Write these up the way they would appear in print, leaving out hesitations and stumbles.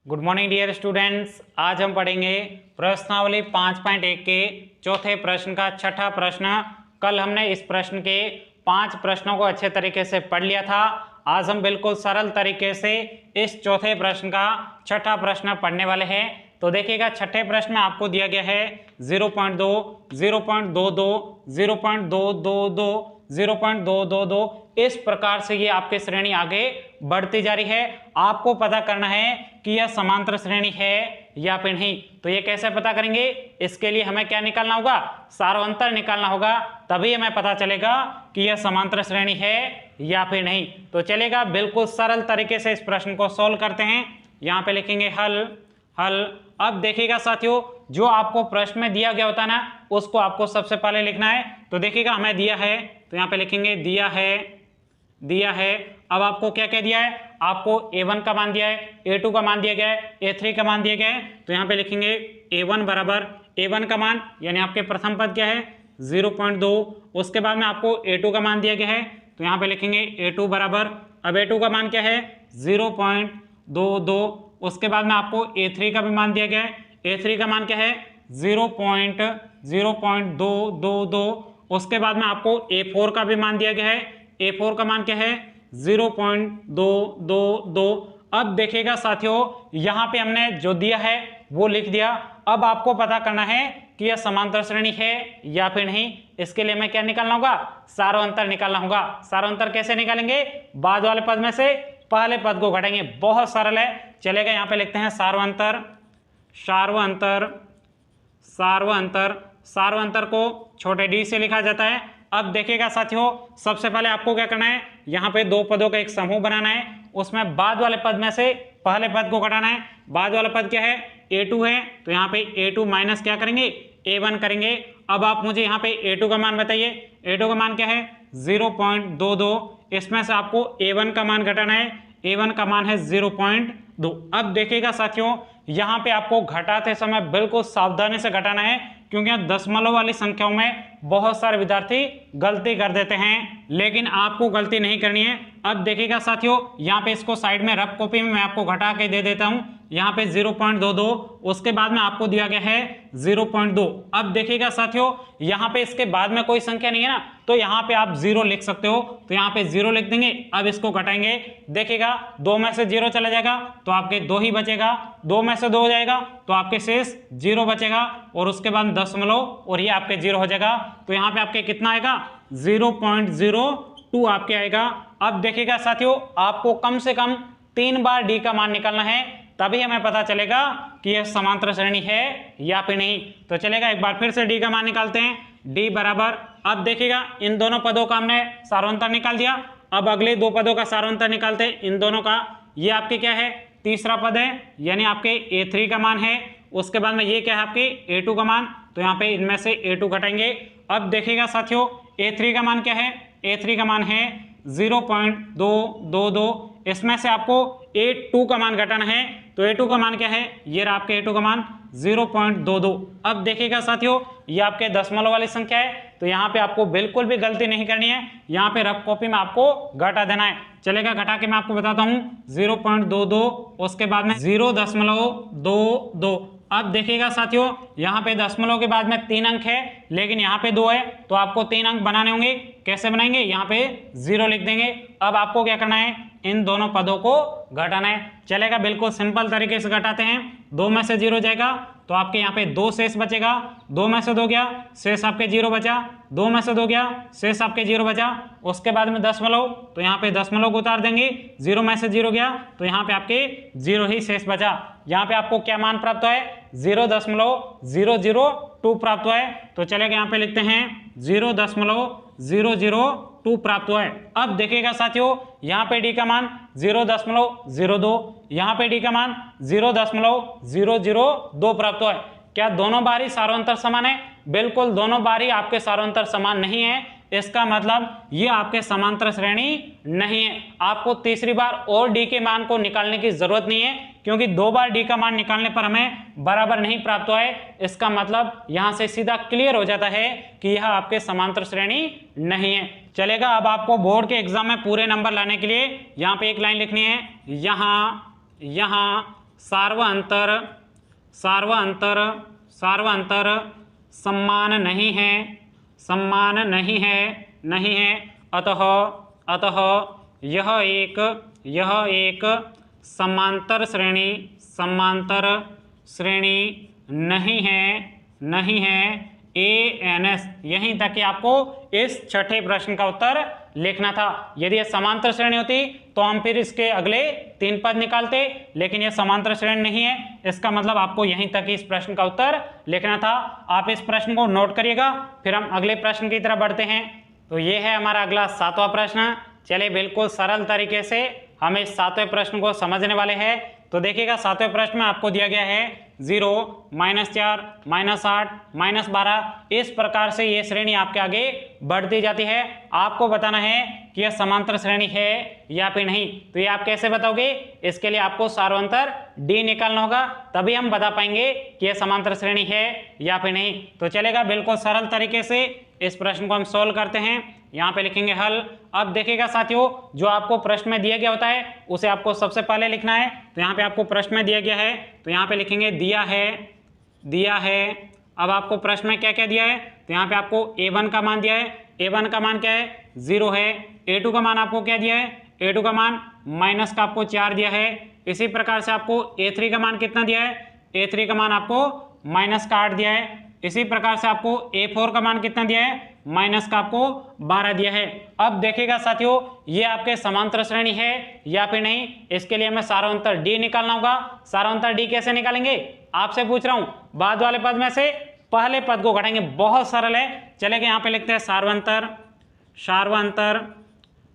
Good morning dear students. आज हम पढ़ेंगे प्रश्नावली 5.1 के चौथे प्रश्न का छठा प्रश्न। कल हमने इस प्रश्न के 5 प्रश्नों को अच्छे तरीके से पढ़ लिया था। आज हम बिल्कुल सरल तरीके से इस चौथे प्रश्न का छठा प्रश्न पढ़ने वाले हैं। तो देखिएगा, छठे प्रश्न में आपको दिया गया है 0.2, 0.22, 0.222, 0.222। इस प्रकार से ये आपकी श्रेणी आगे बढ़ती जा रही है। आपको पता करना है कि यह समांतर श्रेणी है या फिर नहीं। तो ये कैसे पता करेंगे? इसके लिए हमें क्या निकालना होगा? सार्वंतर निकालना होगा, तभी हमें पता चलेगा कि यह समांतर श्रेणी है या फिर नहीं। तो चलेगा, बिल्कुल सरल तरीके से इस प्रश्न को सॉल्व करते हैं। यहाँ पे लिखेंगे हल। अब देखिएगा साथियों, जो आपको प्रश्न में दिया गया होता है ना, उसको आपको सबसे पहले लिखना है। तो देखिएगा, हमें दिया है तो यहाँ पे लिखेंगे दिया है। अब आपको क्या क्या दिया है? आपको A1 का मान दिया है, A2 का मान दिया गया है, A3 का मान दिया गया है। तो यहाँ पे लिखेंगे A1 बराबर A1 का मान यानी आपके प्रथम पद क्या है 0.2। उसके बाद में आपको A2 का मान दिया गया है, तो यहाँ पे लिखेंगे A2 बराबर, अब A2 का मान क्या है 0.22। उसके बाद में आपको A3 का भी मान दिया गया है, A3 का मान क्या है 0.222। उसके बाद में आपको A4 का भी मान दिया गया है, A4 का मान क्या है 0.222। अब देखिएगा साथियों, यहाँ पे हमने जो दिया है वो लिख दिया। अब आपको पता करना है कि यह समांतर श्रेणी है या फिर नहीं। इसके लिए हमें क्या निकालना होगा? सार्वंतर निकालना होगा। सार्वंतर कैसे निकालेंगे? बाद वाले पद में से पहले पद को घटाएंगे। बहुत सरल है, चलेगा। यहाँ पे लिखते हैं सार्वंतर को छोटे डी से लिखा जाता है। अब देखिएगा साथियों, सबसे पहले आपको क्या करना है, यहाँ पे दो पदों का एक समूह बनाना है। उसमें बाद वाले पद में से पहले पद को घटाना है। बाद वाला पद क्या है? A2 है, तो यहाँ पे A2 माइनस क्या करेंगे A1 करेंगे। अब आप मुझे यहाँ पे A2 का मान बताइए। A2 का मान क्या है 0.22। इसमें से आपको A1 का मान घटाना है। A1 का मान है 0.2। अब देखिएगा साथियों, यहाँ पे आपको घटाते समय बिल्कुल सावधानी से घटाना है, क्योंकि यहाँ दशमलव वाली संख्याओं में बहुत सारे विद्यार्थी गलती कर देते हैं, लेकिन आपको गलती नहीं करनी है। अब देखिएगा साथियों, यहाँ पे इसको साइड में रफ कॉपी में मैं आपको घटा के दे देता हूँ। यहाँ पे 0.22, उसके बाद में आपको दिया गया है 0.2। अब देखिएगा साथियों, यहाँ पे इसके बाद में कोई संख्या नहीं है ना, तो यहाँ पे आप 0 लिख सकते हो, तो यहाँ पे 0 लिख देंगे। अब इसको घटाएंगे, देखिएगा 2 में से 0 चला जाएगा तो आपके 2 ही बचेगा, 2 में से 2 हो जाएगा तो आपके शेष 0 बचेगा, और उसके बाद दशमलव और ये आपके 0 हो जाएगा। तो यहाँ पे आपके कितना आएगा 0.02 आपके आएगा। अब देखिएगा साथियों, आपको कम से कम 3 बार डी का मान निकालना है, तभी हमें पता चलेगा कि यह समांतर श्रेणी है या फिर नहीं। तो चलेगा, एक बार फिर से डी का मान निकालते हैं। डी बराबर, अब देखिएगा इन दोनों पदों का हमने सार्वंतर निकाल दिया। अब अगले दो पदों का सार्वंतर निकालते हैं इन दोनों का। ये आपके क्या है तीसरा पद है, यानी आपके A3 का मान है। उसके बाद में ये क्या है आपके A2 का मान, तो यहाँ पे इनमें से A2 घटाएंगे। अब देखिएगा साथियों, A3 का मान क्या है? A3 का मान है 0.222। इसमें से आपको A2 का मान घटाना है, तो A2 का मान क्या है? ये रहा आपके A2 का मान 0.22। अब देखिएगा साथियों, ये आपके दशमलव वाली संख्या है, तो यहाँ पे आपको बिल्कुल भी गलती नहीं करनी है। यहाँ पे रफ कॉपी में आपको घटा देना है। चलेगा, घटा के मैं आपको बताता हूँ 0.22, उसके बाद में 0.22। अब देखिएगा साथियों, यहाँ पे दशमलव के बाद में 3 अंक है, लेकिन यहाँ पे 2 है, तो आपको 3 अंक बनाने होंगे। कैसे बनाएंगे? यहाँ पे 0 लिख देंगे। अब आपको क्या करना है? इन दोनों पदों को घटाना है। चलेगा, बिल्कुल सिंपल तरीके से घटाते हैं। 2 में से 0 जाएगा तो आपके यहाँ पे 2 शेष बचेगा। 2 में से 2 गया, शेष आपके 0 बचा। 2 में से 2 गया, शेष आपके 0 बचा। उसके बाद में दशमलव, तो यहाँ पे दशमलव को उतार देंगे। 0 में से 0 गया, तो यहाँ पे आपके 0 ही शेष बचा। यहाँ पे आपको क्या मान प्राप्त हुआ है? 0.002 प्राप्त हुआ है। तो चलेगा, यहाँ पे लिखते हैं 0.002 प्राप्त हुआ है। अब देखिएगा साथियों, यहाँ पे डी का मान 0.02, यहाँ पे डी का मान 0.002 प्राप्त हुआ है। क्या दोनों बार ही सार्वंतर समान है? बिल्कुल दोनों बार ही आपके सार्वंतर समान नहीं है। इसका मतलब ये आपके समांतर श्रेणी नहीं है। आपको तीसरी बार और डी के मान को निकालने की जरूरत नहीं है, क्योंकि 2 बार डी का मान निकालने पर हमें बराबर नहीं प्राप्त हुआ है। इसका मतलब यहां से सीधा क्लियर हो जाता है कि यह आपके समांतर श्रेणी नहीं है। चलेगा, अब आपको बोर्ड के एग्जाम में पूरे नंबर लाने के लिए यहाँ पे एक लाइन लिखनी है, यहाँ सार्वअंतर सार्वअंतर सार्वअंतर समान नहीं है, समान नहीं है, नहीं है। अतः अतः यह एक समांतर श्रेणी, समांतर श्रेणी नहीं है, नहीं है। ANS, यहीं तक कि आपको इस छठे प्रश्न का उत्तर लिखना था। यदि यह समांतर श्रेणी होती तो हम फिर इसके अगले 3 पद निकालते, लेकिन यह समांतर श्रेणी नहीं है, इसका मतलब आपको यहीं तक इस प्रश्न का उत्तर लिखना था। आप इस प्रश्न को नोट करिएगा, फिर हम अगले प्रश्न की तरफ बढ़ते हैं। तो ये है हमारा अगला 7वां प्रश्न। चलिए बिल्कुल सरल तरीके से हम इस 7वें प्रश्न को समझने वाले हैं। तो देखिएगा 7वें प्रश्न में आपको दिया गया है 0, -4, -8, -12। इस प्रकार से ये श्रेणी आपके आगे बढ़ती जाती है। आपको बताना है कि यह समांतर श्रेणी है या फिर नहीं। तो ये आप कैसे बताओगे? इसके लिए आपको सार्वअंतर D निकालना होगा, तभी हम बता पाएंगे कि यह समांतर श्रेणी है या फिर नहीं। तो चलेगा बिल्कुल सरल तरीके से इस प्रश्न को हम सोल्व करते हैं। यहाँ पे लिखेंगे हल। अब देखिएगा साथियों, जो आपको प्रश्न में दिया गया होता है उसे आपको सबसे पहले लिखना है। तो यहाँ पे आपको प्रश्न में दिया गया है, तो यहाँ पे लिखेंगे दिया है, दिया है। अब आपको प्रश्न में क्या क्या दिया है? तो यहाँ पे आपको A1 का मान दिया है। A1 का मान क्या है? 0 है। A2 का मान आपको क्या दिया है? A2 का मान माइनस का आपको 4 दिया है। इसी प्रकार से आपको A3 का मान कितना दिया है? A3 का मान आपको माइनस का 8 दिया है। इसी प्रकार से आपको A4 का मान कितना दिया है? माइनस का आपको 12 दिया है। अब देखिएगा साथियों, ये आपके समांतर श्रेणी है या फिर नहीं, इसके लिए हमें सार्वअंतर D निकालना होगा। सार्वअंतर D कैसे निकालेंगे? आपसे पूछ रहा हूं। बाद वाले पद में से पहले पद को घटाएंगे, बहुत सरल है। चलेगा यहाँ पे लिखते हैं सार्वअंतर, सार्वअंतर,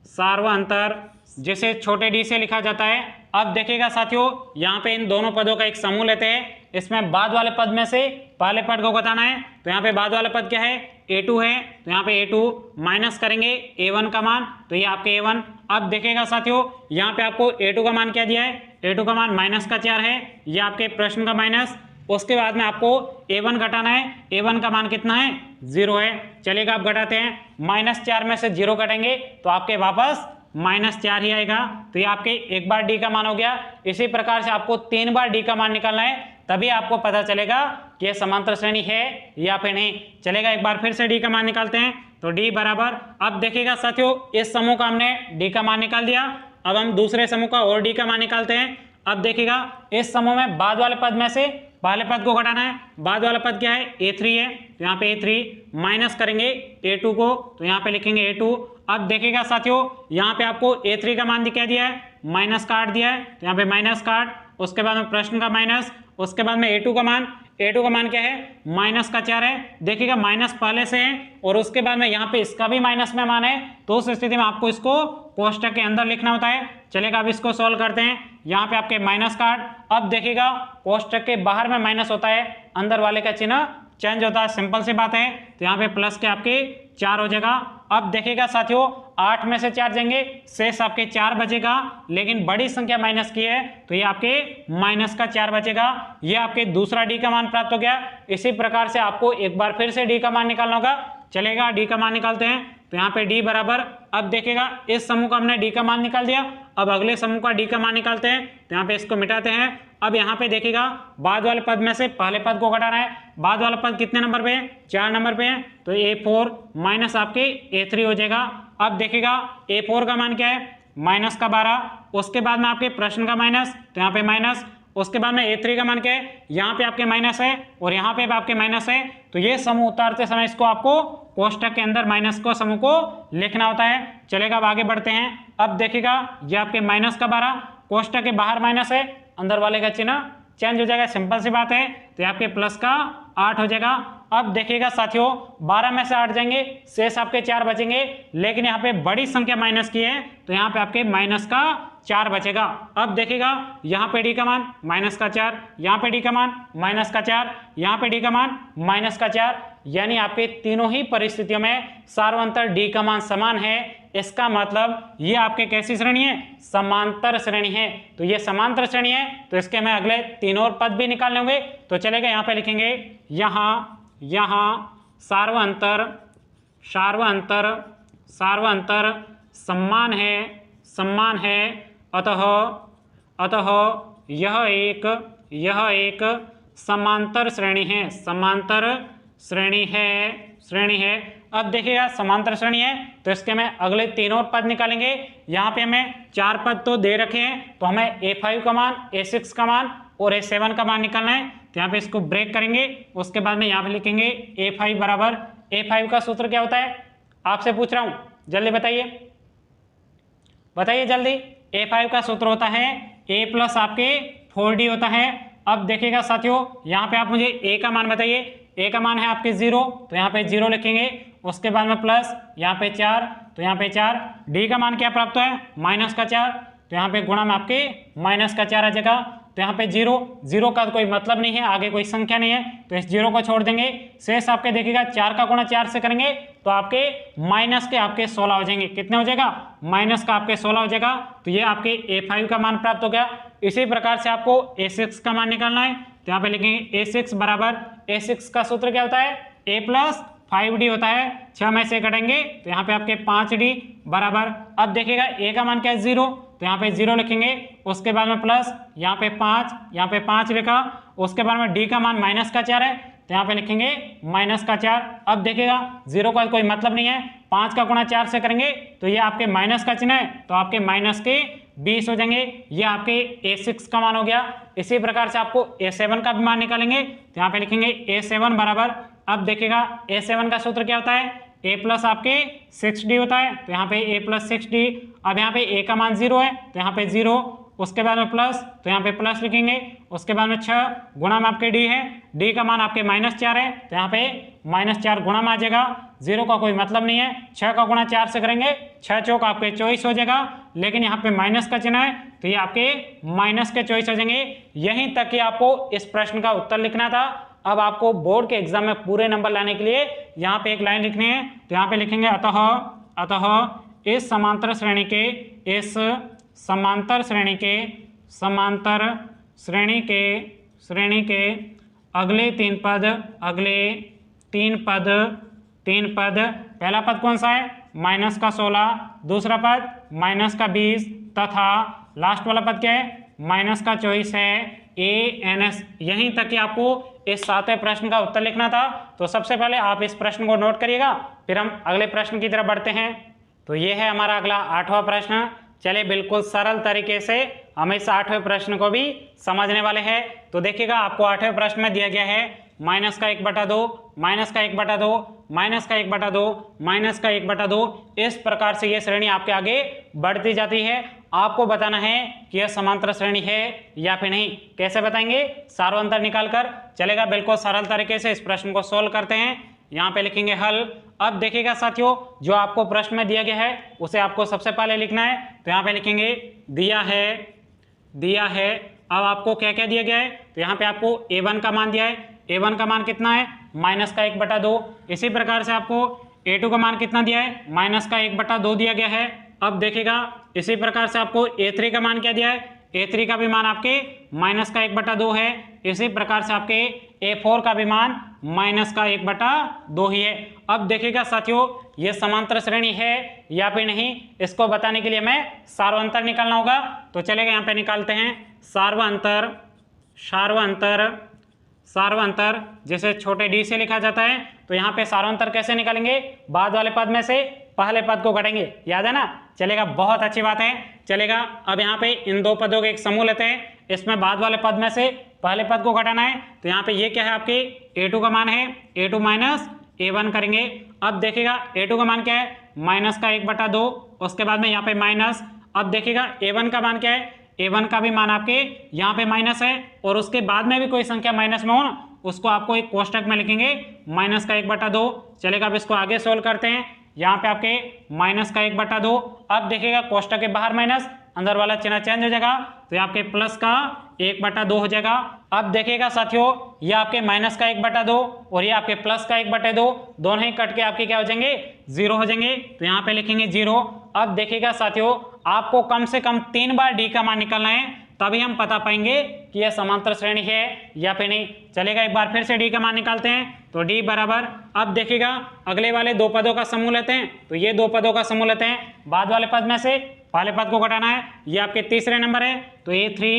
सार्वअंतर, जिसे छोटे d से लिखा जाता है। अब देखिएगा साथियों, यहाँ पे इन दोनों पदों का एक समूह लेते हैं। इसमें बाद वाले पद में से पहले पद को बताना है। तो यहाँ पे बाद वाला पद क्या है? A2 है। तो यहाँ पे A2 माइनस करेंगे A1 का मान, तो ये आपके A1। अब देखिएगा साथियों, यहाँ पे आपको A2 का मान क्या दिया है? A2 का मान माइनस का 4 है, ये आपके प्रश्न का माइनस। उसके बाद में आपको A1 घटाना है। A1 का मान कितना है? 0 है। चलिएगा आप घटाते हैं, -4 में से 0 घटेंगे तो आपके वापस -4 ही आएगा। तो ये आपके एक बार D का मान हो गया। इसी प्रकार से आपको 3 बार D का मान निकालना है, तभी आपको पता चलेगा कि ये समांतर श्रेणी है या फिर नहीं। चलेगा एक बार फिर से D का मान निकालते हैं। तो D बराबर, अब देखिएगा साथियों, इस समूह का हमने D का मान निकाल दिया। अब हम दूसरे समूह का और D का मान निकालते हैं। अब देखिएगा इस समूह में बाद वाले पद में से पहले पद को घटाना है। बाद वाला पद क्या है? A3 है। तो यहाँ पे A3 माइनस करेंगे A2 को, तो यहाँ पे लिखेंगे A2। अब देखिएगा साथियों, यहाँ पे आपको A3 का मान क्या दिया है? माइनस का 8 दिया है। तो यहाँ पे माइनस का 8, उसके बाद में प्रश्न का माइनस, उसके बाद में A2 का मान। A2 का मान क्या है? माइनस का 4 है। देखिएगा माइनस पहले से है और उसके बाद में यहाँ पे इसका भी माइनस में मान है, तो उस स्थिति में आपको इसको कोष्टक के अंदर लिखना होता है। चलेगा अब इसको सॉल्व करते हैं। यहाँ पे आपके माइनस का 8। अब देखिएगा कोष्टक के बाहर में माइनस होता है, अंदर वाले का चिन्ह चेंज होता है, सिंपल सी बात है। तो यहाँ पे प्लस के आपके 4 हो जाएगा। अब देखिएगा साथियों, 8 में से 4 जाएंगे, शेष आपके 4 बचेगा, लेकिन बड़ी संख्या माइनस की है तो ये आपके माइनस का 4 बचेगा। ये आपके दूसरा D का मान प्राप्त हो गया। इसी प्रकार से आपको एक बार फिर से D का मान निकालना होगा। चलेगा D का मान निकालते हैं। तो यहाँ पे D बराबर, अब देखिएगा इस समूह का हमने D का मान निकाल दिया। अब अगले समूह का D का मान निकालते हैं। तो यहाँ पे इसको मिटाते हैं। अब यहाँ पे देखिएगा बाद वाले पद में से पहले पद को घटाना है। बाद वाला पद कितने नंबर पे है? 4 नंबर पे है। तो A4 माइनस आपके A3 हो जाएगा। अब देखिएगा A4 का मान क्या है? माइनस का 12। उसके बाद में आपके प्रश्न का माइनस, तो यहाँ पे माइनस। उसके बाद में A3 का मान क्या है? यहाँ पे आपके माइनस है और यहाँ पे आपके माइनस है। तो ये समूह उतारते समय इसको आपको कोष्टक के अंदर माइनस को समूह को लिखना होता है। चलेगा अब आगे बढ़ते हैं। अब देखिएगा ये आपके माइनस का 12, कोष्टक के बाहर माइनस है, अंदर वाले का चिन्ह चेंज हो जाएगा, सिंपल सी बात है। तो आपके प्लस का 8 हो जाएगा। अब देखिएगा साथियों, 12 में से 8 जाएंगे, शेष आपके 4 बचेंगे, लेकिन यहाँ पे बड़ी संख्या माइनस की है तो यहाँ पे आपके माइनस का 4 बचेगा। अब देखिएगा यहाँ पे D का मान माइनस का 4, यहाँ पे D का मान माइनस का 4, यहाँ पे D का मान माइनस का 4, यानी आपके तीनों ही परिस्थितियों में सार्वअंतर D का मान समान है। इसका मतलब ये आपके कैसी श्रेणी है? समांतर श्रेणी है। तो ये समांतर श्रेणी है, तो इसके हमें अगले 3 और पद भी निकालने होंगे। तो चलेगा यहाँ पे लिखेंगे यहाँ सार्वअंतर, सार्वअंतर, सार्वअंतर समान है, समान है। अतः यह एक समांतर श्रेणी है, समांतर श्रेणी है। अब देखिएगा समांतर श्रेणी है तो इसके में अगले तीन और पद निकालेंगे। यहाँ पे हमें चार पद तो दे रखे हैं, तो हमें A5 का मान, A6 का मान और A7 का मान निकालना है। तो यहाँ पे इसको ब्रेक करेंगे, उसके बाद में यहाँ पे लिखेंगे A5 बराबर, A5 का सूत्र क्या होता है आपसे पूछ रहा हूँ, जल्दी बताइए जल्दी। A5 का सूत्र होता है A प्लस आपके 4D होता है। अब देखिएगा साथियों, यहाँ पे आप मुझे A का मान बताइए। A का मान है आपके 0, तो यहाँ पे 0 लिखेंगे, उसके बाद में प्लस यहाँ पे 4, तो यहाँ पे 4। D का मान क्या प्राप्त है, माइनस का 4, तो यहाँ पे गुणा में आपके माइनस का 4 आ जाएगा। तो यहाँ पे 0 का कोई मतलब नहीं है, आगे कोई संख्या नहीं है, तो इस 0 को छोड़ देंगे। शेष आपके देखिएगा 4 का गुणा 4 से करेंगे तो आपके माइनस के आपके 16 हो जाएंगे। कितने हो जाएगा, माइनस का आपके 16 हो जाएगा। तो ये आपके A5 का मान प्राप्त हो गया। इसी प्रकार से आपको A6 का मान निकालना है, तो यहाँ पे लिखेंगे A6 बराबर, A6 का सूत्र क्या होता है, A प्लस 5D होता है। 6 में से कटेंगे तो यहाँ पे आपके 5D बराबर। अब देखिएगा A का मान क्या है 0, तो यहाँ पे 0 लिखेंगे, उसके बाद में प्लस यहाँ पे 5, यहाँ पे 5 लिखा, उसके बाद में D का मान माइनस का 4 है, तो यहाँ पे लिखेंगे माइनस का 4। अब देखिएगा 0 का कोई मतलब नहीं है, 5 का गुणा 4 से करेंगे तो ये आपके माइनस का चिन्ह है, तो आपके माइनस के 20 हो जाएंगे। ये आपके A6 का मान हो गया। इसी प्रकार से आपको A7 का भी मान निकालेंगे, तो यहाँ पे लिखेंगे A7 बराबर। अब देखिएगा A7 का सूत्र क्या होता है, A प्लस आपके 6D होता है, तो यहाँ पे A प्लस 6D। अब यहाँ पे A का मान 0 है, तो यहाँ पे 0, उसके बाद में प्लस, तो यहाँ पे प्लस लिखेंगे, उसके बाद में 6 गुणा में आपके D है, D का मान आपके -4 है, तो यहाँ पे -4 गुणा में आ जाएगा। 0 का कोई मतलब नहीं है, 6 का गुणा 4 से करेंगे, 6 चौक आपके 24 हो जाएगा, लेकिन यहाँ पे माइनस का चिन्ह है तो ये आपके माइनस के 24 हो जाएंगे। यहीं तक कि आपको इस प्रश्न का उत्तर लिखना था। अब आपको बोर्ड के एग्जाम में पूरे नंबर लाने के लिए यहाँ पे एक लाइन लिखनी है, तो यहाँ पे लिखेंगे अतः इस समांतर श्रेणी के अगले तीन पद, पहला पद कौन सा है, माइनस का 16, दूसरा पद माइनस का 20 तथा लास्ट वाला पद क्या है, माइनस का 24 है। ANS यहीं तक कि आपको इस 7वें प्रश्न का उत्तर लिखना था। तो सबसे पहले आप इस प्रश्न को नोट करिएगा, फिर हम अगले प्रश्न की तरफ बढ़ते हैं। तो ये है हमारा अगला 8वां प्रश्न। चलिए बिल्कुल सरल तरीके से हम इस 8वें प्रश्न को भी समझने वाले हैं। तो देखिएगा आपको 8वें प्रश्न में दिया गया है माइनस का 1/2, माइनस का 1/2, माइनस का 1/2, माइनस का 1/2। इस प्रकार से ये श्रेणी आपके आगे बढ़ती जाती है। आपको बताना है कि यह समांतर श्रेणी है या फिर नहीं। कैसे बताएंगे, सार्वंतर निकालकर। चलेगा, बिल्कुल सरल तरीके से इस प्रश्न को सोल्व करते हैं। यहाँ पे लिखेंगे हल। अब देखिएगा साथियों, जो आपको प्रश्न में दिया गया है उसे आपको सबसे पहले लिखना है। तो यहाँ पे लिखेंगे दिया है। अब आपको क्या क्या दिया गया है, तो यहाँ पे आपको A1 का मान दिया है। A1 का मान कितना है, माइनस का 1/2। इसी प्रकार से आपको A2 का मान कितना दिया है, माइनस का 1/2 दिया गया है। अब देखिएगा इसी प्रकार से आपको A3 का मान क्या दिया है, A3 का भी मान आपके माइनस का 1/2 है। इसी प्रकार से आपके A4 का भी मान माइनस का 1/2 ही है। अब देखिएगा साथियों, ये समांतर श्रेणी है या फिर नहीं, इसको बताने के लिए हमें सार्वंतर निकालना होगा। तो चलेगा, यहाँ पे निकालते हैं सार्वंतर जिसे छोटे d से लिखा जाता है। तो यहाँ पे सार्वंतर कैसे निकालेंगे, बाद वाले पद में से पहले पद को घटाएंगे, याद है ना। चलेगा, बहुत अच्छी बात है। चलेगा, अब यहाँ पे इन दो पदों के एक समूह लेते हैं, इसमें बाद वाले पद में से पहले पद को घटाना है। तो यहाँ पे ये क्या है, आपके A2 का मान है, A2 माइनस A1 करेंगे। अब देखिएगा A2 का मान क्या है, माइनस का 1/2, उसके बाद में यहाँ पे माइनस। अब देखिएगा A1 का मान क्या है, A1 का भी मान आपके यहाँ पे माइनस है, और उसके बाद में भी कोई संख्या माइनस में हो ना, उसको आपको एक कोष्टक में लिखेंगे माइनस का 1/2। चलेगा, अब इसको आगे सोल्व करते हैं। यहाँ पे आपके माइनस का 1/2। अब देखिएगा कोष्टक के बाहर माइनस, अंदर वाला चिन्ह चेंज हो जाएगा, तो ये आपके प्लस का 1/2 हो जाएगा। अब देखिएगा साथियों, ये आपके माइनस का 1/2 और ये आपके प्लस का 1/2, दोनों ही कट के आपके क्या हो जाएंगे, 0 हो जाएंगे। तो यहाँ पे लिखेंगे 0। अब देखिएगा साथियों, आपको कम से कम 3 बार d का मान निकालना है, तभी हम पता पाएंगे कि यह समांतर श्रेणी है या फिर नहीं। चलेगा, एक बार फिर से d का मान निकालते हैं। तो d बराबर, अब देखिएगा अगले वाले दो पदों का समूह लेते हैं। तो ये दो पदों का समूह लेते हैं, बाद वाले पद में से पहले पद को घटाना है, ये आपके तीसरे नंबर है तो A3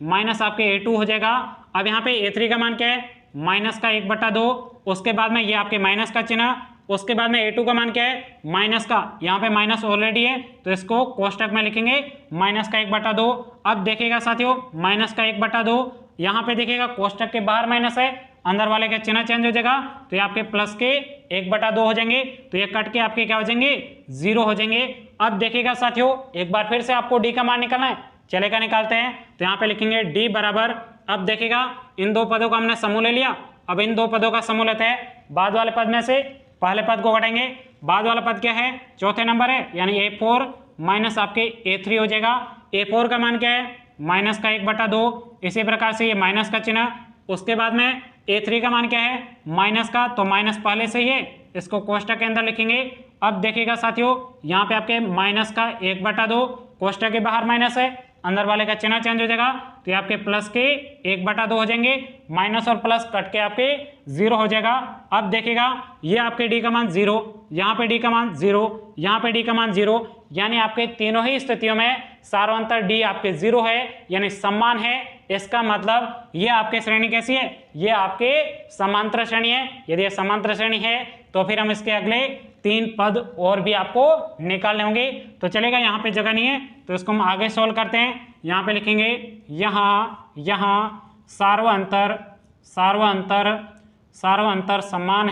माइनस आपके A2 हो जाएगा। अब यहाँ पे A3 का मान क्या है, माइनस का 1/2, उसके बाद में ये आपके माइनस का चिन्ह, उसके बाद में A2 का मान क्या है, माइनस का, यहाँ पे माइनस ऑलरेडी है तो इसको कोष्टक में लिखेंगे माइनस का 1/2। अब देखिएगा साथियों माइनस का 1/2, यहाँ पे देखिएगा कोष्टक के बाहर माइनस है, अंदर वाले का चिन्ह चेंज हो जाएगा तो ये आपके प्लस के 1/2 हो जाएंगे, तो ये कट के आपके क्या हो जाएंगे, 0 हो जाएंगे। अब देखिएगा साथियों एक बार फिर से आपको डी का मान निकालना है, चलेगा निकालते हैं। तो यहाँ पे लिखेंगे डी बराबर, अब देखिएगा इन दो पदों का हमने समूह ले लिया, अब इन दो पदों का समूह लेते हैं, बाद वाले पद में से पहले पद को घटाएंगे, बाद वाला पद क्या है, चौथे नंबर है यानी A4 माइनस आपके A3 हो जाएगा। A4 का मान क्या है, माइनस का 1/2, इसी प्रकार से ये माइनस का चिन्ह, उसके बाद में A3 का मान क्या है, माइनस का, तो माइनस पहले से ही है, इसको कोष्टक के अंदर लिखेंगे। अब देखिएगा साथियों यहाँ पे आपके माइनस का 1/2, कोष्टक के बाहर माइनस है, अंदर वाले का चिन्ह चेंज हो जाएगा तो ये आपके प्लस के 1/2 हो जाएंगे, माइनस और प्लस कट के आपके 0 हो जाएगा। अब देखिएगा ये आपके डी का मान 0, यहाँ पे डी का मान 0, यहाँ पे डी का मान 0, यानी आपके तीनों ही स्थितियों में सार्वंतर डी आपके 0 है यानी समान है। इसका मतलब ये आपके श्रेणी कैसी है, ये आपके समांतर श्रेणी है। यदि ये समांतर श्रेणी है तो फिर हम इसके अगले 3 पद और भी आपको निकालने होंगे, तो चलेगा, यहाँ पे जगह नहीं है तो इसको हम आगे सोल्व करते हैं। यहाँ पे लिखेंगे यहाँ सार्वंतर समान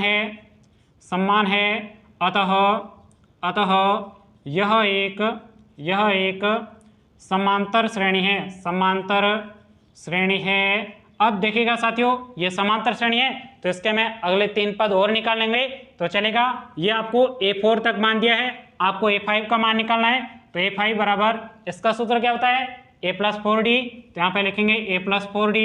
है अतः यह एक समांतर श्रेणी है। अब देखिएगा साथियों ये समांतर श्रेणी है तो इसके मैं अगले 3 पद और निकाल लेंगे तो चलेगा। ये आपको A4 तक मान दिया है, आपको A5 का मान निकालना है, तो A5 बराबर, इसका सूत्र क्या होता है, A+4D, तो यहाँ पे लिखेंगे A+4D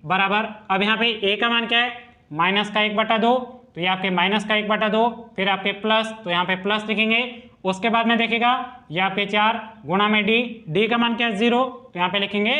बराबर, अब यहाँ पे A का मान क्या है, माइनस का 1/2, तो ये आपके माइनस का 1/2, फिर आपके प्लस, तो यहाँ पे प्लस लिखेंगे, उसके बाद में देखिएगा ये आपके 4 गुणा में D का मान क्या है 0, तो यहाँ पे लिखेंगे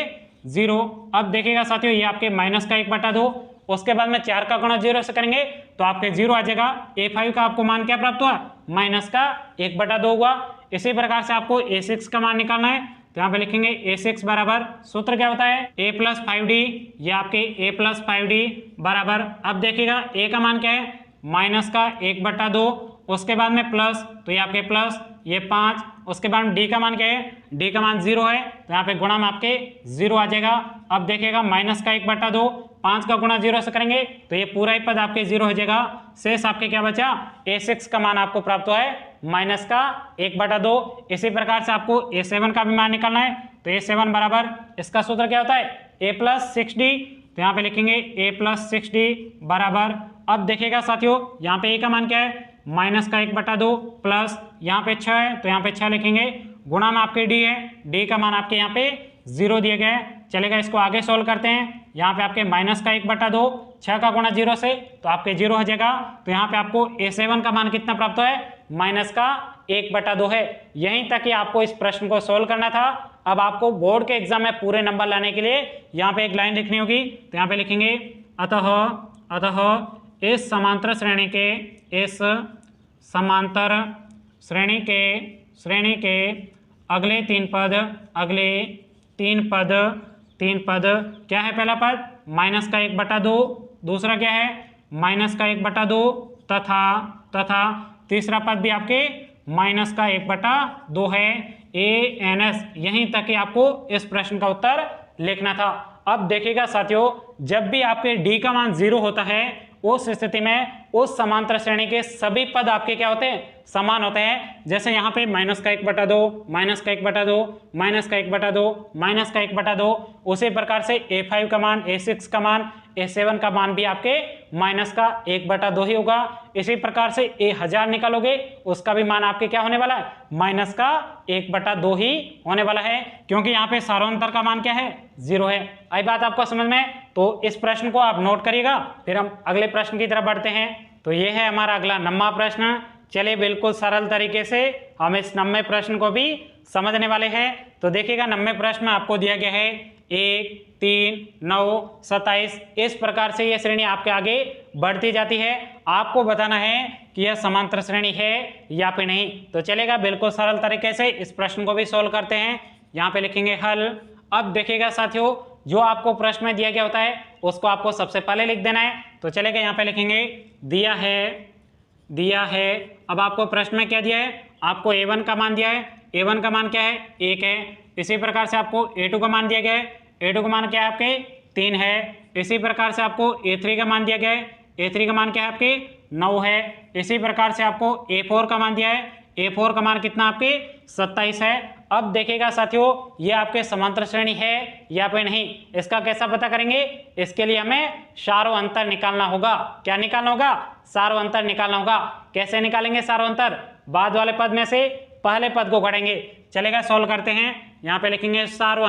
0। अब देखिएगा साथियों ये आपके माइनस का 1/2, उसके बाद में 4 का गुणा 0 से करेंगे तो आपके 0 आ जाएगा। A5 का आपको मान क्या प्राप्त हुआ, माइनस का 1/2 हुआ। इसी प्रकार से आपको A6 का मान निकालना है, तो यहाँ पे लिखेंगे A6 बराबर, सूत्र क्या होता है, A+5D, ये आपके A+5D बराबर। अब देखिएगा A का मान क्या है, माइनस का 1/2, उसके बाद में प्लस, तो ये आपके प्लस, ये 5, उसके बाद डी का मान क्या है, डी का मान 0 है, तो यहाँ पे गुणा में आपके 0 आ जाएगा। अब देखिएगा माइनस का 1/2, 5 का गुणा 0 से करेंगे तो ये पूरा ही पद आपके 0 हो जाएगा। शेष आपके क्या बचा, A6 का मान आपको प्राप्त हुआ है माइनस का 1/2। इसी प्रकार से आपको A7 का भी मान निकालना है, तो A7 बराबर, इसका सूत्र क्या होता है, A+6D, तो यहाँ पे लिखेंगे A+6D बराबर। अब देखिएगा साथियों यहाँ पे A का मान क्या है, माइनस का 1/2 प्लस, यहाँ पे 6 है तो यहाँ पे 6 लिखेंगे, गुणा में आपके D है, D का मान आपके यहाँ पे 0 दिए गए। चलेगा, इसको आगे सोल्व करते हैं। यहाँ पे आपके माइनस का 1/2, 6 का गुणा 0 से तो आपके 0 हो जाएगा। तो यहाँ पे आपको A7 का मान कितना प्राप्त है, माइनस का 1/2 है। यहीं तक ही आपको इस प्रश्न को सोल्व करना था। अब आपको बोर्ड के एग्जाम में पूरे नंबर लाने के लिए यहाँ पे एक लाइन लिखनी होगी, तो यहाँ पे लिखेंगे अतः इस समांतर श्रेणी के अगले तीन पद क्या है, पहला पद माइनस का 1/2, दूसरा क्या है माइनस का 1/2 तथा तीसरा पद भी आपके माइनस का 1/2 है। ANS, यहीं तक ही आपको इस प्रश्न का उत्तर लिखना था। अब देखिएगा साथियों जब भी आपके D का मान 0 होता है उस स्थिति में उस समांतर श्रेणी के सभी पद आपके क्या होते हैं, समान होते हैं। जैसे यहाँ पे माइनस का 1/2, माइनस का 1/2, माइनस का 1/2, माइनस का 1/2, उसी प्रकार से A5 का मान, A6 का मान, A7 का मान भी आपके माइनस का 1/2 ही होगा। इसी प्रकार से A1000 निकालोगे उसका भी मान आपके क्या होने वाला है, माइनस का 1/2 ही होने वाला है, क्योंकि यहाँ पे सार्वंतर का मान क्या है, 0 है। आई बात आपको समझ में? तो इस प्रश्न को आप नोट करिएगा, फिर हम अगले प्रश्न की तरफ बढ़ते हैं। तो ये है हमारा अगला 9वां प्रश्न। चलिए बिल्कुल सरल तरीके से हम इस 9वें प्रश्न को भी समझने वाले हैं। तो देखिएगा 9वें प्रश्न में आपको दिया गया है 1, 3, 9, 27। इस प्रकार से यह श्रेणी आपके आगे बढ़ती जाती है। आपको बताना है कि यह समांतर श्रेणी है या फिर नहीं। तो चलेगा, बिल्कुल सरल तरीके से इस प्रश्न को भी सोल्व करते हैं। यहाँ पे लिखेंगे हल। अब देखिएगा साथियों, जो आपको प्रश्न में दिया गया होता है उसको आपको सबसे पहले लिख देना है। तो चलेगा, यहाँ पे लिखेंगे दिया है। अब आपको प्रश्न में क्या दिया है, आपको a1 का मान दिया है। a1 का मान क्या है, 1 है। इसी प्रकार से आपको a2 का मान दिया गया है। a2 का मान क्या है आपके, 3 है। इसी प्रकार से आपको a3 का मान दिया गया है। a3 का मान क्या है आपके, 9 है। इसी प्रकार से आपको a4 का मान दिया है। a4 का मान कितना आपके, 27 है। अब देखिएगा साथियों, ये आपके समांतर श्रेणी है या फिर नहीं, इसका कैसा पता करेंगे। इसके लिए हमें सारो अंतर निकालना होगा। क्या निकालना होगा, सारो अंतर निकालना होगा। कैसे निकालेंगे सारो अंतर, बाद वाले पद में से पहले पद को घटाएंगे। चलेगा, सॉल्व करते हैं। यहाँ पे लिखेंगे सारो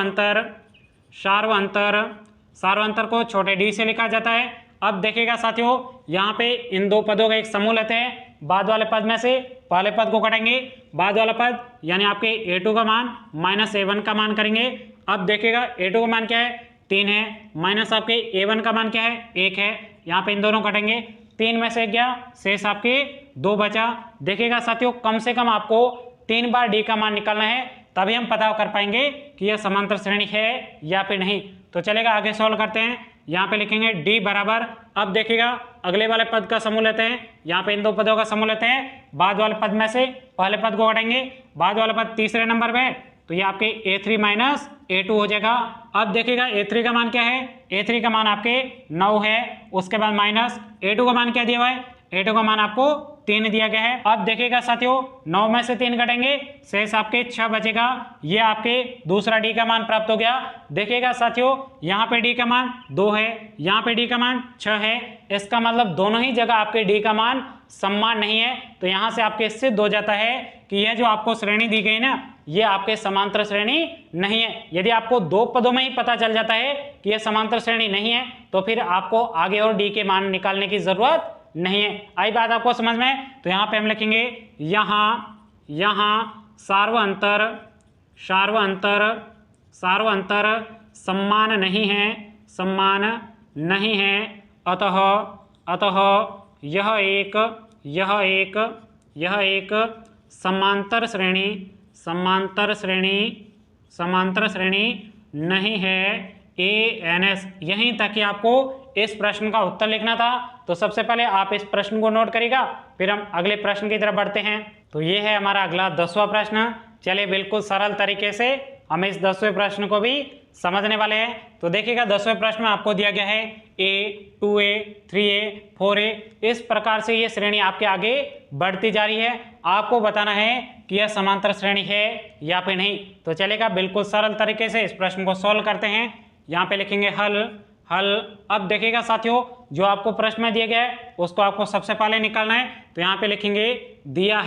अंतर को छोटे डी से लिखा जाता है। अब देखिएगा साथियों, यहाँ पे इन दो पदों का एक समूह लेते हैं। बाद वाले पद में से पहले पद को घटाएंगे। बाद वाला पद यानी आपके a2 का मान माइनस a1 का मान करेंगे। अब देखिएगा a2 का मान क्या है, 3 है, माइनस आपके a1 का मान क्या है, 1 है। यहाँ पे इन दोनों घटेंगे, 3 में से गया, शेष आपके 2 बचा। देखिएगा साथियों, कम से कम आपको 3 बार डी का मान निकालना है, तभी हम पता कर पाएंगे कि यह समांतर श्रेणी है या फिर नहीं। तो चलेगा, आगे सॉल्व करते हैं। यहाँ पे लिखेंगे डी बराबर। अब देखिएगा, अगले वाले पद का समूह लेते हैं। यहाँ पे इन दो पदों का समूह लेते हैं। बाद वाले पद में से पहले पद को घटाएंगे। बाद वाला पद तीसरे नंबर पे, तो ये आपके a3 माइनस a2 हो जाएगा। अब देखिएगा a3 का मान क्या है, a3 का मान आपके 9 है। उसके बाद माइनस a2 का मान क्या दिया हुआ है, a2 का मान आपको 3 दिया गया है। अब देखिएगा साथियों, 9 में से 3 घटेंगे, शेष आपके 6 बचेगा। ये आपके दूसरा डी का मान प्राप्त हो गया। देखिएगा साथियों, यहाँ पे डी का मान 2 है, यहाँ पे डी का मान 6 है। इसका मतलब दोनों ही जगह आपके डी का मान समान नहीं है। तो यहाँ से आपके सिद्ध हो जाता है कि यह जो आपको श्रेणी दी गई ना, ये आपके समांतर श्रेणी नहीं है। यदि आपको 2 पदों में ही पता चल जाता है कि यह समांतर श्रेणी नहीं है, तो फिर आपको आगे और डी के मान निकालने की जरूरत नहीं है। आई बात आपको समझ में। तो यहाँ पे हम लिखेंगे यहाँ सार्व अंतर समान नहीं है, अतः यह एक समांतर श्रेणी नहीं है। ANS। यहीं तक कि आपको इस प्रश्न का उत्तर लिखना था। तो सबसे पहले आप इस प्रश्न को नोट करिएगा, फिर हम अगले प्रश्न की तरफ बढ़ते हैं। तो ये है हमारा अगला 10वां प्रश्न। चलिए, बिल्कुल सरल तरीके से हम इस 10वें प्रश्न को भी समझने वाले हैं। तो देखिएगा, 10वें प्रश्न में आपको दिया गया है a, 2a, 3a, 4a। इस प्रकार से ये श्रेणी आपके आगे बढ़ती जा रही है। आपको बताना है कि यह समांतर श्रेणी है या फिर नहीं। तो चलेगा, बिल्कुल सरल तरीके से इस प्रश्न को सॉल्व करते हैं। यहाँ पे लिखेंगे हल। अब देखिएगा साथियों, जो आपको प्रश्न में दिया गया है उसको आपको सबसे पहले निकालना है। तो यहाँ पे लिखेंगे दिया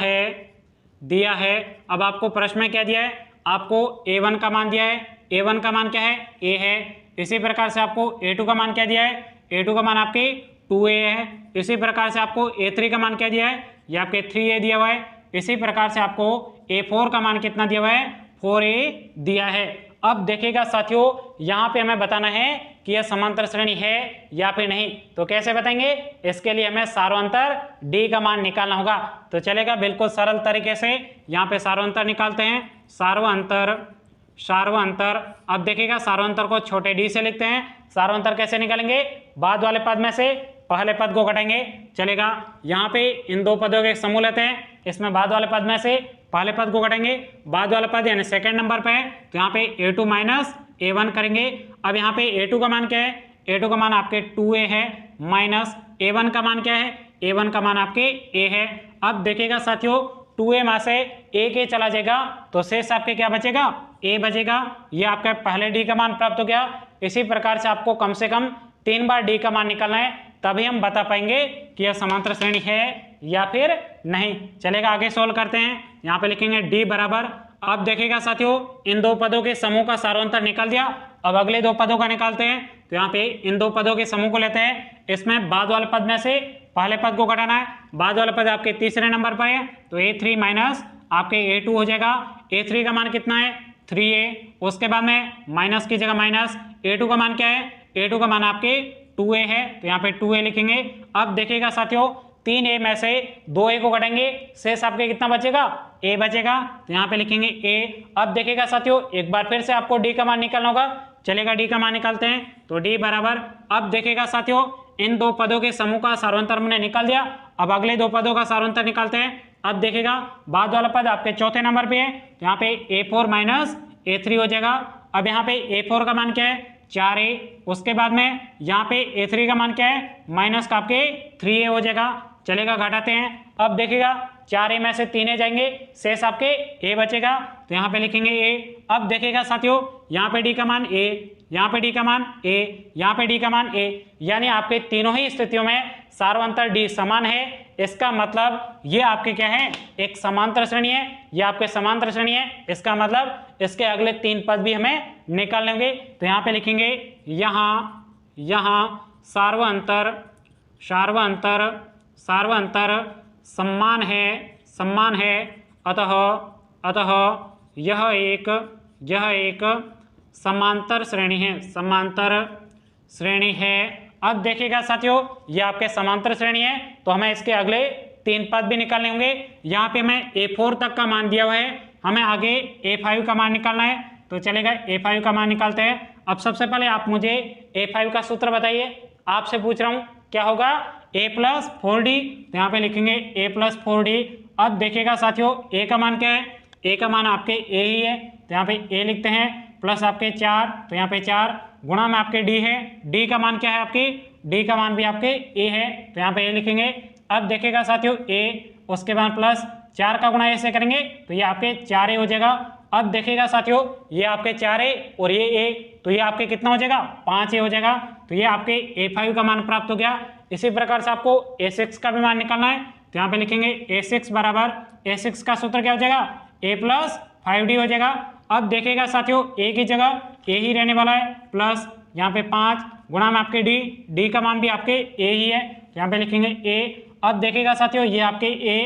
है। अब आपको प्रश्न में क्या दिया है, आपको a1 का मान दिया है। a1 का मान क्या है, a है। इसी प्रकार से आपको a2 का मान क्या दिया है, a2 का मान आपके 2a है। इसी प्रकार से आपको a3 का मान क्या दिया है, ये आपके 3a दिया हुआ है। इसी प्रकार से आपको a4 का मान कितना दिया हुआ है, 4a दिया है। अब देखिएगा साथियों, यहाँ पे हमें बताना है कि यह समांतर श्रेणी है या फिर नहीं। तो कैसे बताएंगे, इसके लिए हमें सारो अंतर डी का मान निकालना होगा। तो चलेगा, बिल्कुल सरल तरीके से यहाँ पे सारो अंतर निकालते हैं। सारो अंतर। अब देखिएगा, सारो अंतर को छोटे डी से लिखते हैं। सारो अंतर कैसे निकालेंगे, बाद वाले पद में से पहले पद को घटाएंगे। चलेगा, यहाँ पे इन दो पदों के समूह लेते हैं। इसमें बाद वाले पद में से पहले पद को घटाएंगे। बाद वाला पद यानी सेकंड नंबर पे है, तो यहाँ पे a2 माइनस a1 करेंगे। अब यहाँ पे a2 का मान क्या है, a2 का मान आपके 2a है, माइनस a1 का मान क्या है, a1 का मान आपके a है। अब देखिएगा साथियों, 2a में से a चला जाएगा, तो शेष आपके क्या बचेगा, a बचेगा। ये आपका पहले डी का मान प्राप्त हो गया। इसी प्रकार से आपको कम से कम 3 बार डी का मान निकालना है, तभी हम बता पाएंगे कि यह समांतर श्रेणी है या फिर नहीं। चलेगा, आगे सोल्व करते हैं। यहाँ पे लिखेंगे डी बराबर। अब देखिएगा साथियों, इन दो पदों के समूह का सारोंतर निकाल दिया। अब अगले 2 पदों का निकालते हैं। तो यहाँ पे इन 2 पदों के समूह को लेते हैं। इसमें बाद वाले पद में से पहले पद को घटाना है। बाद वाला पद आपके तीसरे नंबर पर है, तो a3 माइनस आपके a2 हो जाएगा। a3 का मान कितना है, 3a, उसके बाद में माइनस की जगह माइनस, a2 का मान क्या है, a2 का मान आपके 2a है, तो यहाँ पे 2a लिखेंगे। अब देखिएगा साथियों 3a में से 2a को काटेंगे, शेष आपके कितना बचेगा, a बचेगा, तो यहाँ पे लिखेंगे a। अब देखिएगा साथियों एक बार फिर से आपको d का मान निकालना होगा, चलेगा d का मान निकालते हैं, तो d बराबर, अब देखिएगा साथियों इन दो पदों के समूह का सार्वंतर हमने निकाल दिया। अब अगले दो पदों का सार्वंतर निकालते हैं। अब देखिएगा बाद वाला पद आपके चौथे नंबर पे है, तो यहाँ पे a4 माइनस a3 हो जाएगा। अब यहाँ पे a4 का मान क्या है, 4a, उसके बाद में यहाँ पे a3 का मान क्या है, माइनस का आपके 3a हो जाएगा, चलेगा घटाते हैं। अब देखिएगा 4a में से 3a जाएंगे, शेष आपके a बचेगा, तो यहाँ पे लिखेंगे a। अब देखिएगा साथियों यहाँ पे d का मान a, यहाँ पे d का मान a, यहाँ पे d का मान a, यानी आपके तीनों ही स्थितियों में सार्वंतर d समान है। इसका मतलब ये आपके क्या है, एक समांतर श्रेणी है, ये आपके समांतर श्रेणी है। इसका मतलब इसके अगले 3 पद भी हमें निकाल लेंगे, तो यहाँ पे लिखेंगे यहाँ सार्वंतर समान है, अतः यह एक समांतर श्रेणी है। अब देखिएगा साथियों ये आपके समांतर श्रेणी है, तो हमें इसके अगले 3 पद भी निकालने होंगे। यहाँ पे हमें a4 तक का मान दिया हुआ है, हमें आगे a5 का मान निकालना है, तो चलेगा a5 का मान निकालते हैं। अब सबसे पहले आप मुझे a5 का सूत्र बताइए, आपसे पूछ रहा हूँ क्या होगा, a प्लस 4d, तो यहाँ पे लिखेंगे a प्लस 4d। अब देखिएगा साथियों a का मान क्या है, a का मान आपके a ही है, तो यहाँ पे a लिखते हैं, प्लस आपके 4, तो यहाँ पे 4 गुणा में आपके d है, d का मान क्या है आपके, d का मान भी आपके a है, तो यहाँ पे a लिखेंगे। अब देखिएगा साथियों a, उसके बाद प्लस 4 का गुणा a से करेंगे तो ये आपके 4a हो जाएगा। अब देखिएगा साथियों ये आपके 4a और ये a, तो ये आपके कितना हो जाएगा, 5a हो जाएगा, तो ये आपके a5 का मान प्राप्त हो गया। इसी प्रकार से आपको a6 का भी मान निकालना है, तो यहाँ पे लिखेंगे a6 बराबर, a6 का सूत्र क्या हो जाएगा, a प्लस 5d हो जाएगा। अब देखिएगा साथियों a की जगह a ही रहने वाला है, प्लस यहाँ पे 5 गुणा में आपके d का मान भी आपके a ही है, तो यहाँ पे लिखेंगे a। अब देखिएगा साथियों ये आपके a,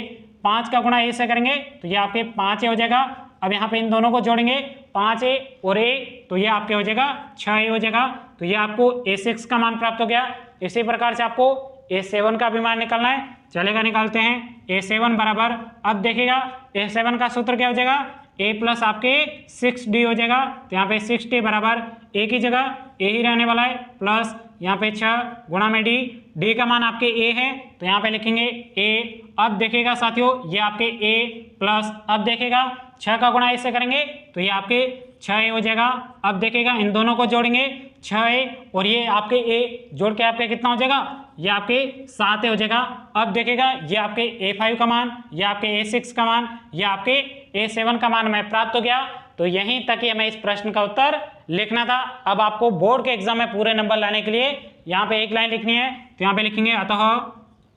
5 का गुणा a से करेंगे तो ये आपके 5a हो जाएगा। अब यहाँ पे इन दोनों को जोड़ेंगे 5a और a, तो ये आपके हो जाएगा 6a हो जाएगा, तो ये आपको a6 का मान प्राप्त हो गया। इसी प्रकार से आपको a7 का भी मान निकालना है, चलेगा निकालते हैं। a7 बराबर, अब देखिएगा a7 का सूत्र क्या हो जाएगा, a प्लस आपके 6d हो जाएगा, तो यहाँ पे 6d बराबर a की जगह a ही रहने वाला है, प्लस यहाँ पे 6 गुणा में d का मान आपके a है, तो यहाँ पे लिखेंगे a। अब देखिएगा साथियों ये आपके a प्लस, अब देखिएगा 6 का गुणा a से करेंगे तो ये आपके 6a हो जाएगा। अब देखिएगा इन दोनों को जोड़ेंगे 6a और ये आपके a जोड़ के आपके कितना हो जाएगा, ये आपके 7a हो जाएगा। अब देखिएगा ये आपके a5 का मान, ये आपके a6 का मान, ये आपके a7 का मान हमें प्राप्त हो गया। तो यहीं तक ही हमें इस प्रश्न का उत्तर लिखना था। अब आपको बोर्ड के एग्जाम में पूरे नंबर लाने के लिए यहाँ पे एक लाइन लिखनी है, तो यहाँ पे लिखेंगे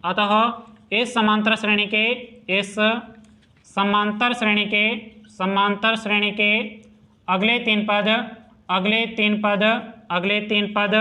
अतः इस समांतर श्रेणी के अगले तीन पद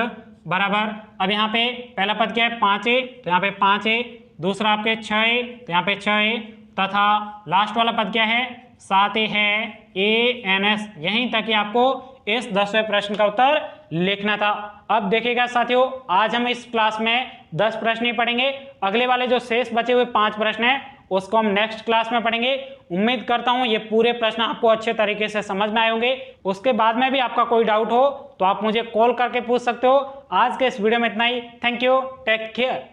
बराबर। अब यहाँ पे पहला पद क्या है, 5a, तो यहाँ पे 5a, दूसरा आपके 6a, तो यहाँ पे 6a, तथा लास्ट वाला पद क्या है, 7a है, ans। यहीं तक ही आपको इस 10वें प्रश्न का उत्तर लिखना था। अब देखिएगा साथियों आज हम इस क्लास में 10 प्रश्न ही पढ़ेंगे, अगले वाले जो शेष बचे हुए 5 प्रश्न हैं उसको हम नेक्स्ट क्लास में पढ़ेंगे। उम्मीद करता हूं ये पूरे प्रश्न आपको अच्छे तरीके से समझ में आए होंगे। उसके बाद में भी आपका कोई डाउट हो तो आप मुझे कॉल करके पूछ सकते हो। आज के इस वीडियो में इतना ही। Thank you, take care.